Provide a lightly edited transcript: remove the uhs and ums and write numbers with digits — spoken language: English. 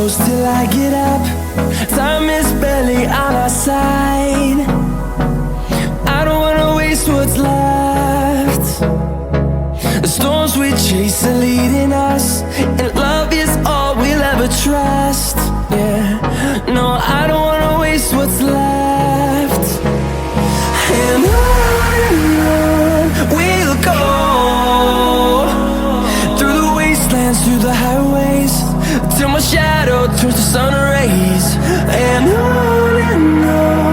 close till I get up. Time is barely on our side. I don't wanna waste what's left. The storms we chase are leading us, and love is all we'll ever trust. Yeah, no, I don't wanna waste what's left. And on we'll go, through the wastelands, through the highways, till my shadow turns to sun rays. And on